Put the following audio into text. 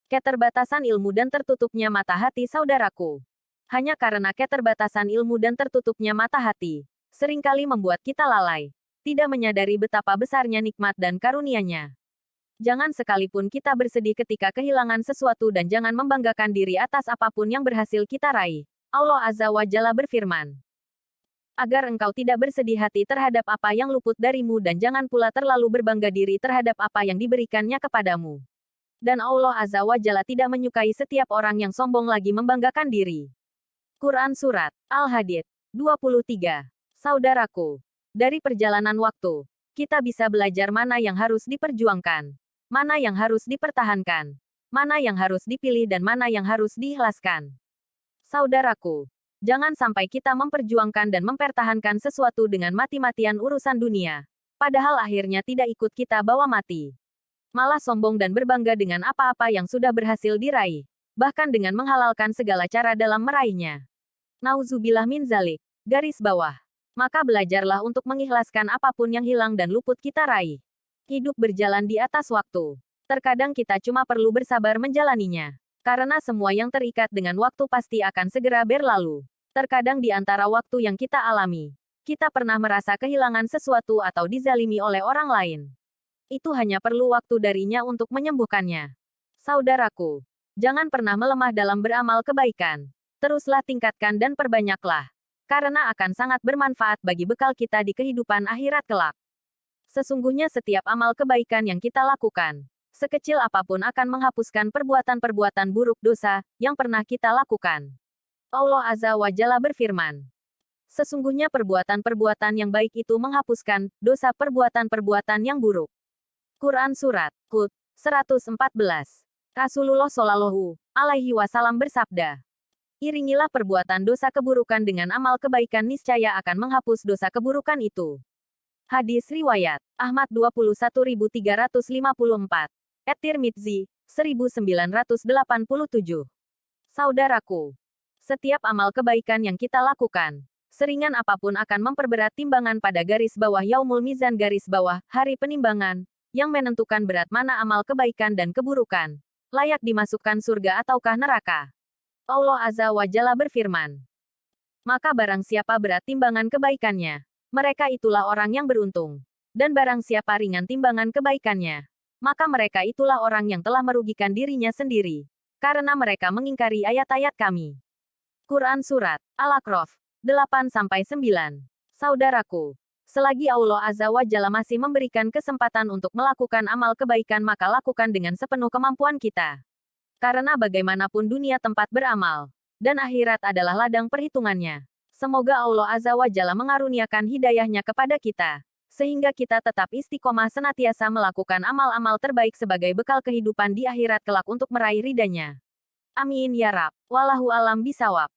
Keterbatasan ilmu dan tertutupnya mata hati saudaraku. Hanya karena keterbatasan ilmu dan tertutupnya mata hati, seringkali membuat kita lalai, tidak menyadari betapa besarnya nikmat dan karunia-Nya. Jangan sekalipun kita bersedih ketika kehilangan sesuatu dan jangan membanggakan diri atas apapun yang berhasil kita raih. Allah Azza wa Jalla berfirman, agar engkau tidak bersedih hati terhadap apa yang luput darimu dan jangan pula terlalu berbangga diri terhadap apa yang diberikannya kepadamu. Dan Allah Azza wa Jalla tidak menyukai setiap orang yang sombong lagi membanggakan diri. Quran Surat Al-Hadid 23. Saudaraku, dari perjalanan waktu, kita bisa belajar mana yang harus diperjuangkan, mana yang harus dipertahankan, mana yang harus dipilih dan mana yang harus diikhlaskan. Saudaraku, jangan sampai kita memperjuangkan dan mempertahankan sesuatu dengan mati-matian urusan dunia, padahal akhirnya tidak ikut kita bawa mati. Malah sombong dan berbangga dengan apa-apa yang sudah berhasil diraih, bahkan dengan menghalalkan segala cara dalam meraihnya. Nauzubillah min zalik. Garis bawah. Maka belajarlah untuk mengikhlaskan apapun yang hilang dan luput kita raih. Hidup berjalan di atas waktu. Terkadang kita cuma perlu bersabar menjalaninya. Karena semua yang terikat dengan waktu pasti akan segera berlalu. Terkadang di antara waktu yang kita alami, kita pernah merasa kehilangan sesuatu atau dizalimi oleh orang lain. Itu hanya perlu waktu darinya untuk menyembuhkannya. Saudaraku, jangan pernah melemah dalam beramal kebaikan. Teruslah tingkatkan dan perbanyaklah. Karena akan sangat bermanfaat bagi bekal kita di kehidupan akhirat kelak. Sesungguhnya setiap amal kebaikan yang kita lakukan, sekecil apapun akan menghapuskan perbuatan-perbuatan buruk dosa yang pernah kita lakukan. Allah Azza wa Jalla berfirman, sesungguhnya perbuatan-perbuatan yang baik itu menghapuskan dosa perbuatan-perbuatan yang buruk. Quran Surat Hud 114. Rasulullah Shallallahu Alaihi Wasallam bersabda, iringilah perbuatan dosa keburukan dengan amal kebaikan niscaya akan menghapus dosa keburukan itu. Hadis riwayat Ahmad 21354, At-Tirmidzi 1987. Saudaraku, setiap amal kebaikan yang kita lakukan, seringan apapun akan memperberat timbangan pada garis bawah Yaumul Mizan garis bawah hari penimbangan, yang menentukan berat mana amal kebaikan dan keburukan, layak dimasukkan surga ataukah neraka. Allah Azza wa Jalla berfirman, maka barang siapa berat timbangan kebaikannya, mereka itulah orang yang beruntung. Dan barang siapa ringan timbangan kebaikannya, maka mereka itulah orang yang telah merugikan dirinya sendiri, karena mereka mengingkari ayat-ayat kami. Quran Surat Al-A'raf 8-9. Saudaraku, selagi Allah Azza wa Jalla masih memberikan kesempatan untuk melakukan amal kebaikan maka lakukan dengan sepenuh kemampuan kita. Karena bagaimanapun dunia tempat beramal, dan akhirat adalah ladang perhitungannya. Semoga Allah Azza wa Jalla mengaruniakan hidayahnya kepada kita, sehingga kita tetap istiqomah senantiasa melakukan amal-amal terbaik sebagai bekal kehidupan di akhirat kelak untuk meraih ridha-Nya. Amin ya Rabb. Wallahu alam bisawab.